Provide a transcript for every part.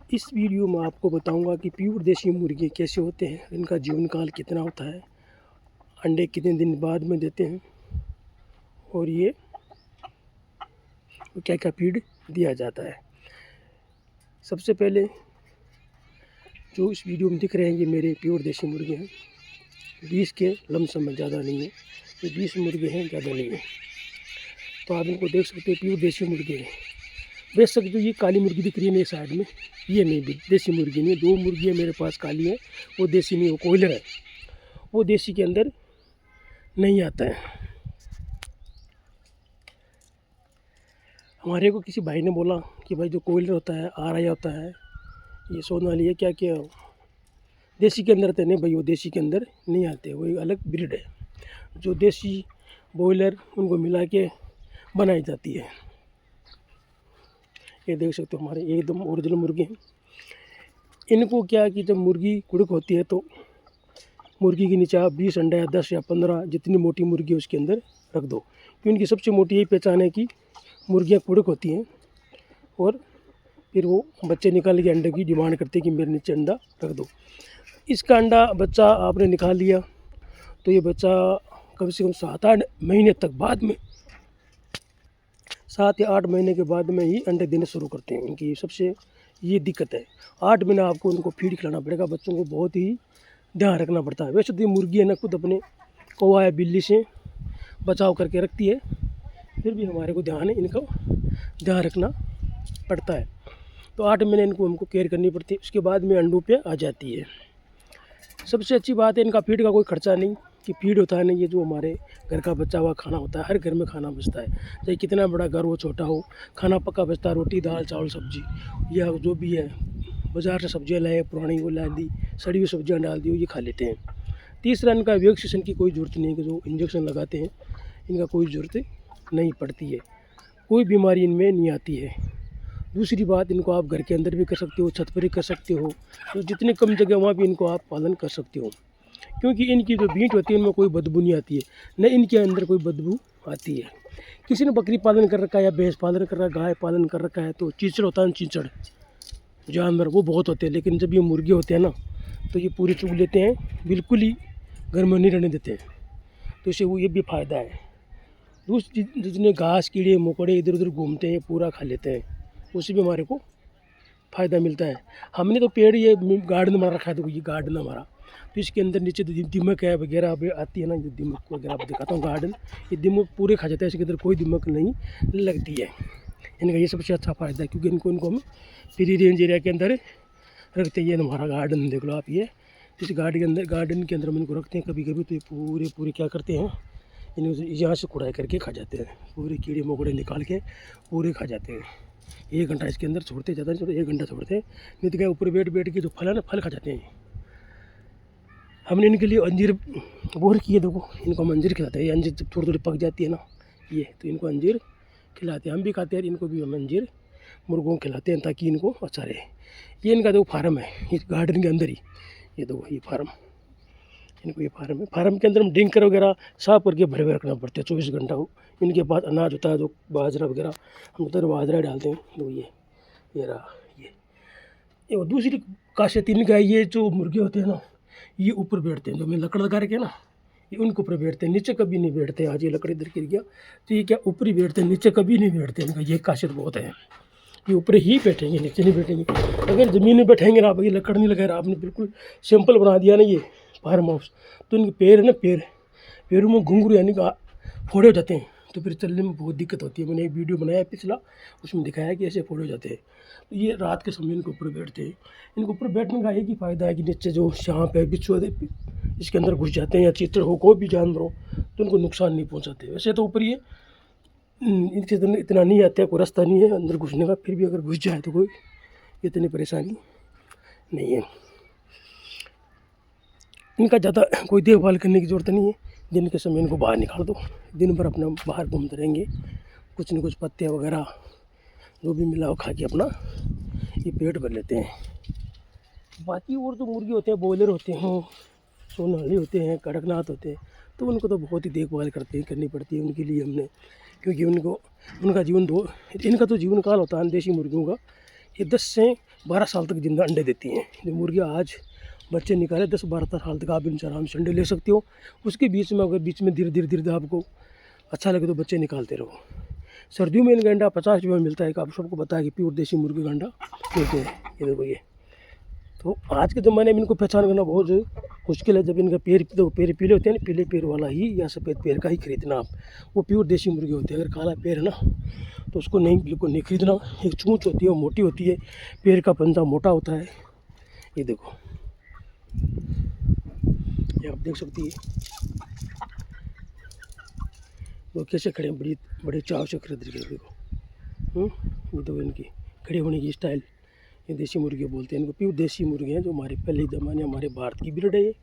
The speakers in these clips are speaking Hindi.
इस वीडियो में आपको बताऊंगा कि प्योर देसी मुर्गे कैसे होते हैं, इनका जीवन काल कितना होता है, अंडे कितने दिन बाद में देते हैं और ये क्या क्या फीड दिया जाता है। सबसे पहले जो इस वीडियो में दिख रहे हैं ये मेरे प्योर देसी मुर्गे हैं। 20 के लमसम में, ज़्यादा नहीं है, ये 20 मुर्गे हैं, ज़्यादा नहीं है। तो आप इनको देख सकते हैं, प्योर देसी मुर्गे हैं। बेशक जो ये काली मुर्गी दिख रही है मेरे साइड में, ये नहीं देसी मुर्गी नहीं है। 2 मुर्गी है मेरे पास काली है, वो देसी नहीं, वो कोयलर है, वो देसी के अंदर नहीं आता है। हमारे को किसी भाई ने बोला कि भाई जो कोयलर होता है, आरआई होता है, ये सोनाली है, क्या क्या देसी के अंदर आते नहीं भाई, वो देसी के अंदर नहीं आते, वो एक अलग ब्रीड है। जो देसी बॉयलर उनको मिला के बनाई जाती है। ये देख सकते हो हमारे एकदम ओरिजिनल मुर्गे हैं। इनको क्या कि जब मुर्गी कुड़क होती है तो मुर्गी के नीचे आप 20 अंडा या 10 या 15 जितनी मोटी मुर्गी है उसके अंदर रख दो, क्योंकि इनकी सबसे मोटी यही पहचान है कि मुर्गियाँ कुड़क होती हैं और फिर वो बच्चे निकाल के अंडे की डिमांड करते हैं कि मेरे नीचे अंडा रख दो। इसका अंडा बच्चा आपने निकाल लिया तो ये बच्चा कम से कम 7-8 महीने तक बाद में, 7 या 8 महीने के बाद में ही अंडे देने शुरू करते हैं। इनकी सबसे ये दिक्कत है, 8 महीने आपको उनको फीड खिलाना पड़ेगा, बच्चों को बहुत ही ध्यान रखना पड़ता है। वैसे तो ये मुर्गी है ना खुद अपने कौवा या बिल्ली से बचाव करके रखती है, फिर भी हमारे को इनको ध्यान रखना पड़ता है। तो 8 महीने इनको हमको केयर करनी पड़ती है, उसके बाद में अंडों पे आ जाती है। सबसे अच्छी बात है इनका फीड का कोई खर्चा नहीं, कि फीड होता है ना, ये जो हमारे घर का बचा हुआ खाना होता है, हर घर में खाना बचता है, चाहे कितना बड़ा घर हो छोटा हो, खाना पक्का बचता है। रोटी दाल चावल सब्जी या जो भी है, बाज़ार से सब्जियाँ लाए पुरानी वो ला दी, सड़ी हुई सब्जियाँ डाल दी, वो ये खा लेते हैं। तीसरा, इनका वैक्सीनेशन की कोई ज़रूरत नहीं है, कि जो इंजेक्शन लगाते हैं इनका कोई ज़रूरत नहीं पड़ती है, कोई बीमारी इनमें नहीं आती है। दूसरी बात, इनको आप घर के अंदर भी कर सकते हो, छत पर भी कर सकते हो, तो जितने कम जगह वहाँ भी इनको आप पालन कर सकते हो, क्योंकि इनकी जो बीट होती है उनमें कोई बदबू नहीं आती है, न इनके अंदर कोई बदबू आती है। किसी ने बकरी पालन कर रखा है या भैंस पालन कर रखा है, गाय पालन कर रखा है, तो चीचड़ होता है, चीचड़ जानवर वो बहुत होते हैं, लेकिन जब ये मुर्गे होते हैं ना तो ये पूरे चुग लेते हैं, बिल्कुल ही घर में नहीं रहने देते हैं, तो इससे वो ये भी फ़ायदा है। दूसरी, जितने घास कीड़े मकोड़े इधर उधर घूमते हैं पूरा खा लेते हैं, उससे भी हमारे को फ़ायदा मिलता है। हमने तो पेड़ ये गार्डन बना रखा है, तो ये गार्डन हमारा, तो इसके अंदर नीचे तो दीमक है वगैरह अब आती है ना, ये दीमक वगैरह आप दिखाता हूँ गार्डन, ये दीमक पूरे खा जाते हैं, इसके अंदर कोई दीमक नहीं लगती है। इनका ये सबसे अच्छा फ़ायदा है, क्योंकि इनको हम फ्री रेंज एरिया के अंदर रखते हैं। ये हमारा गार्डन देख लो आप, ये इस गार्डन के अंदर हम इनको रखते हैं। कभी कभी तो ये पूरे क्या करते हैं, इन्हें यहाँ से कुड़ाई करके खा जाते हैं, पूरे कीड़े मकोड़े निकाल के पूरे खा जाते हैं। 1 घंटा इसके अंदर छोड़ते, ज़्यादा नहीं छोड़ते, 1 घंटा छोड़ते हैं, नहीं तो क्या ऊपर बैठ के जो फल है ना, फल खा जाते हैं। हमने इनके लिए अंजीर बोर किए, देखो इनको हम अंजीर खिलाते हैं। ये अंजीर जब थोड़ी थोड़ी पक जाती है ना, ये तो इनको अंजीर खिलाते हैं, हम भी खाते हैं, इनको भी हम अंजीर मुर्गों को खिलाते हैं ताकि इनको अच्छा रहे। ये इनका देखो फार्म है, इस गार्डन के अंदर ही, ये देखो ये फार्म, इनको ये फार्म है। फार्म के अंदर हम ड्रिंकर वगैरह साफ करके भरे हुए रखना पड़ते हैं 24 घंटा को। इनके पास अनाज होता है, जो बाजरा वगैरह हम उधर बाजरा डालते हैं, तो ये रहा ये। दूसरी खासियत इनका है, ये जो मुर्गे होते हैं ना, ये ऊपर बैठते हैं, जो मैं लकड़ लगा रखे ना, ये उनके ऊपर बैठते हैं, नीचे कभी नहीं बैठते। आज ये लकड़ी इधर गिर गया तो ये क्या ऊपर ही बैठते हैं, नीचे कभी नहीं बैठते। इनका ये खासियत बहुत है, ये ऊपर ही बैठेंगे, नीचे नहीं बैठेंगे। अगर ज़मीन में बैठेंगे ना आप, ये लकड़ नहीं लगाए, आपने बिल्कुल सिंपल बना दिया ना ये फार्म हाउस, तो इनके पैर है ना, पैरों में घुंघरू यानी कि फोड़े हो जाते हैं, तो फिर चलने में बहुत दिक्कत होती है। मैंने एक वीडियो बनाया पिछला, उसमें दिखाया कि ऐसे फोड़े हो जाते हैं। तो ये रात के समय इनके ऊपर बैठते हैं। इनके ऊपर बैठने का एक ही फ़ायदा है कि नीचे जो सांप है, बिच्छू है, इसके अंदर घुस जाते हैं, या चीतड़ हो, कोई भी जानवर हो, तो उनको नुकसान नहीं पहुंचाते। वैसे तो ऊपर ये इनसे इतना नहीं आता है, कोई रास्ता नहीं है अंदर घुसने का, फिर भी अगर घुस जाए तो कोई इतनी परेशानी नहीं है। इनका ज़्यादा कोई देखभाल करने की ज़रूरत नहीं है। दिन के समय इनको बाहर निकाल दो, दिन भर अपना बाहर घूमते रहेंगे, कुछ न कुछ पत्ते वगैरह जो भी मिला वो खा के अपना ये पेट भर लेते हैं। बाकी और जो मुर्गे होते हैं, बॉयलर होते हैं, सोनाली होते हैं, कड़कनाथ होते हैं, तो उनको तो बहुत ही देखभाल करनी पड़ती है उनके लिए हमने, क्योंकि उनका जीवन इनका तो जीवन काल होता है देसी मुर्गियों का, ये 10 से 12 साल तक जिंदा अंडे देती हैं। जो मुर्गियाँ आज बच्चे निकाले 10-12 साल तक आप इनसे आराम से अंडे ले सकते हो। उसके बीच में अगर बीच में धीरे धीरे आपको अच्छा लगे तो बच्चे निकालते रहो। सर्दियों में इनका अंडा 50 रुपये में मिलता है। आप सबको पता है कि प्योर देसी मुर्गी का अंडा मिलते हैं। ये देखो ये तो आज के ज़माने में इनको पहचान करना बहुत मुश्किल है। जब इनका पैर पीले होते हैं ना, पीले पैर वाला ही या सफ़ेद पैर का ही खरीदना आप, वो प्योर देसी मुर्गी होती है। अगर काला पैर है ना तो उसको नहीं, बिल्कुल नहीं खरीदना। एक चूंच होती है, वो मोटी होती है, पैर का पंजा मोटा होता है। ये देखो, ये आप देख सकती है वो कैसे खड़े हैं, बड़े चाव से खरीद रहे हैं। देखो ये तो इनकी खड़े होने की स्टाइल। ये देसी मुर्गी बोलते हैं इनको, प्योर देसी मुर्गी हैं जो हमारे पहले ज़माने हमारे भारत की ब्रीड है। ये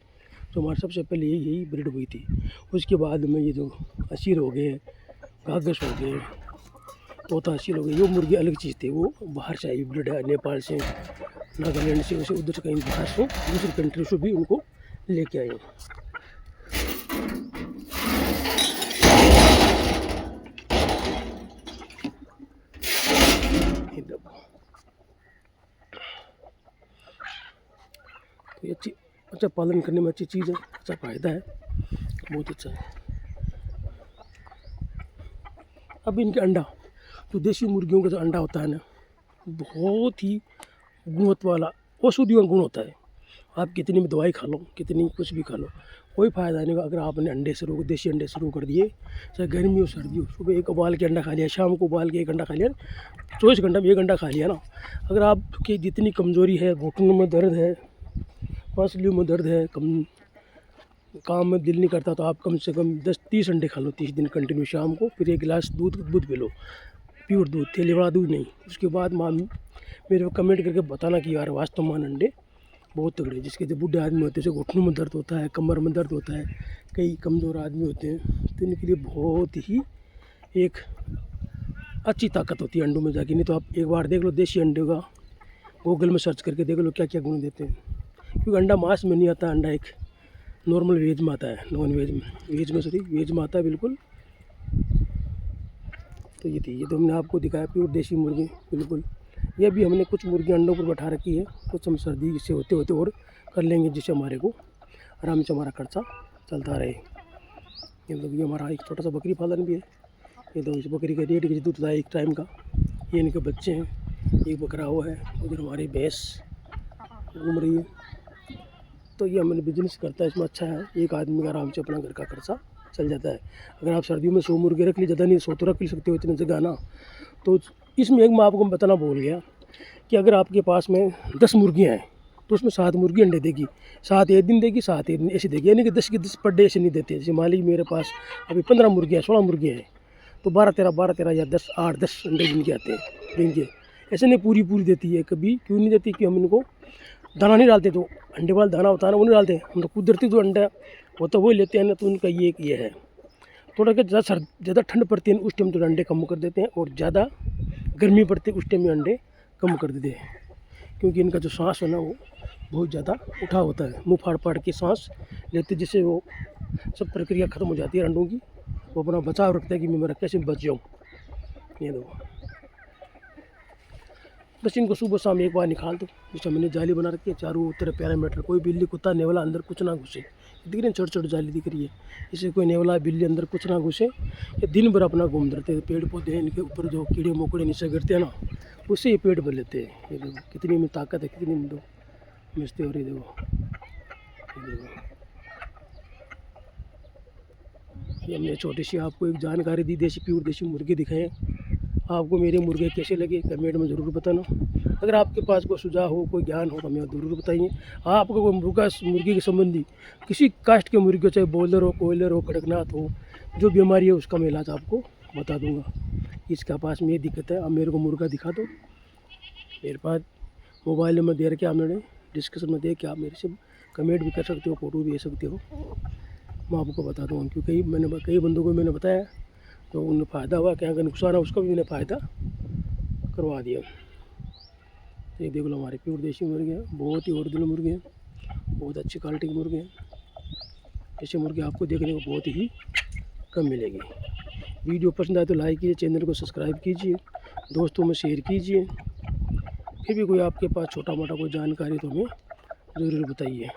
जो हमारे सबसे पहले यही ब्रीड हुई थी। उसके बाद में ये जो असील हो गए, गागस हो गए, तोता असील हो गए, ये मुर्गी अलग चीज़ थी। वो बाहर से आई ब्रीड है, नेपाल से, नागालैंड से, वैसे उधर से कहीं बाहर से दूसरी कंट्री से भी उनको लेके आए। ये अच्छी अच्छा पालन करने में अच्छी चीज़ है, अच्छा फ़ायदा है, बहुत अच्छा है। अब इनके अंडा, जो देसी मुर्गियों का जो अंडा होता है ना, बहुत ही गुणवत्ता वाला औषधियों का गुण होता है। आप कितनी भी दवाई खा लो, कितनी कुछ भी खा लो, कोई फ़ायदा नहीं होगा अगर आपने अंडे शुरू, देसी अंडे शुरू कर दिए। चाहे गर्मी हो सर्दी हो, सुबह एक उबाल के अंडा खा लिया, शाम को उबाल के एक अंडा खा लिया, 24 घंटा में एक अंडा खा लिया ना। अगर आपकी जितनी कमज़ोरी है, घुटनों में दर्द है, पांसलियों में दर्द है, काम में दिल नहीं करता, तो आप कम से कम 10-30 अंडे खा लो 30 दिन कंटिन्यू। शाम को फिर एक गिलास दूध पी लो, प्योर दूध, तेले वाला दूध नहीं। उसके बाद मेरे को कमेंट करके बताना कि यार वास्तव में अंडे बहुत तगड़े। जिसके जो बूढ़े आदमी होते हैं, जैसे घुटनों में दर्द होता है, कमर में दर्द होता है, कई कमज़ोर आदमी होते हैं, तो इनके लिए बहुत ही एक अच्छी ताकत होती है अंडों में जाके। नहीं तो आप एक बार देख लो देसी अंडे का, गूगल में सर्च करके देख लो क्या क्या गुण देते हैं। क्योंकि अंडा मांस में नहीं आता, अंडा एक नॉर्मल वेज में आता है, नॉन वेज में, वेज में आता है बिल्कुल। तो ये थी, ये तो हमने आपको दिखाया प्योर देसी मुर्गी बिल्कुल। ये भी हमने कुछ मुर्गी अंडों पर बैठा रखी है, कुछ हम सर्दी से होते होते और कर लेंगे, जिससे हमारे को आराम से हमारा खर्चा चलता रहे। ये तो ये हमारा एक छोटा सा बकरी पालन भी है। ये तो इस बकरी का 1.5 केजी दूध लाए एक टाइम का। ये इनके बच्चे हैं, एक बकरा हुआ है, उधर हमारी भैंस घूम रही है। तो ये हमने बिजनेस करता है, इसमें अच्छा है, एक आदमी का आराम से अपना घर का खर्चा चल जाता है। अगर आप सर्दियों में 100 मुर्गे रख ली, ज़्यादा नहीं 100 तो रख ही सकते हो, इतनी जगह ना। तो इसमें एक मैं आपको बताना भूल गया कि अगर आपके पास में 10 मुर्गियाँ हैं तो उसमें 7 मुर्गी अंडे देगी, 7 एक दिन देगी, 7 एक दिन ऐसे देगी। यानी कि 10 की 10 पर डे ऐसे नहीं देते। जैसे मान लीजिए मेरे पास अभी 15 मुर्गियाँ 16 मुर्गियाँ हैं, तो 12-13 या 8-10 अंडे दिन के आते हैं दिन के। ऐसे नहीं पूरी देती है। कभी क्यों नहीं देती कि हम इनको दाना नहीं डालते, तो अंडे वाला दाना होता है ना वो नहीं डालते, हम तो कुदरती जो अंडा होता है वही लेते हैं ना। तो उनका ये है थोड़ा कि ज़्यादा ठंड पड़ती है उस टाइम तो अंडे कम कर देते हैं, और ज़्यादा गर्मी पड़ती है उस टाइम में अंडे कम कर देते हैं। क्योंकि इनका जो सांस है ना वो बहुत ज़्यादा उठा होता है, मुँह फाड़ के सांस लेते, जिससे वो सब प्रक्रिया ख़त्म हो जाती है अंडों की। वो अपना बचाव रखता है कि मैं मेरा कैसे बच जाऊँ। ये दो बस इनको सुबह शाम एक बार निकाल दो। जैसे मैंने जाली बना रखी है चारों तरफ पैरामीटर, कोई बिल्ली कुत्ता नेवला अंदर कुछ ना घुसे। दिख रही है छोटी जाली दिख रही है, इससे कोई नेवला बिल्ली अंदर कुछ ना घुसे। ये दिन भर अपना घूम रहते हैं। पेड़ पौधे हैं इनके ऊपर, जो कीड़े मकोड़े नीचे गिरते हैं ना, उससे ये पेट भर लेते हैं। ये देखो कितनी में ताकत है, कितनी में दो मिलते हो रही। देखो ये हमने छोटी सी आपको एक जानकारी दी, प्योर देसी मुर्गे दिखाए। आपको मेरे मुर्गे कैसे लगे कमेंट में ज़रूर बताना। अगर आपके पास कोई सुझाव हो, कोई ज्ञान हो तो हमें ज़रूर बताइए। आपको कोई मुर्गी के संबंधी किसी कास्ट के मुर्गे, चाहे बॉयलर हो, कोयलर हो, कड़कनाथ हो, जो बीमारी है उसका मैं इलाज आपको बता दूंगा। इसके पास में ये दिक्कत है, आप मेरे को मुर्गा दिखा दो। मेरे पास मोबाइल नंबर दे रखे, आप मैंने डिस्कशन में दे के आप मेरे से कमेंट भी कर सकते हो, फ़ोटो भी भेज सकते हो, मैं आपको बता दूँगा। क्योंकि मैंने कई बंदों को मैंने बताया तो उन्हें फ़ायदा हुआ, क्या अगर नुकसान है उसका भी मैंने फ़ायदा करवा दिया। ये देख लो हमारे प्योर देसी मुर्गे हैं, बहुत ही ओरिजिनल मुर्गे हैं, बहुत अच्छी क्वालिटी के मुर्गे हैं। ऐसे मुर्गे आपको देखने को बहुत ही कम मिलेगी। वीडियो पसंद आए तो लाइक कीजिए, चैनल को सब्सक्राइब कीजिए, दोस्तों में शेयर कीजिए। फिर भी कोई आपके पास छोटा मोटा कोई जानकारी तो हमें ज़रूर बताइए।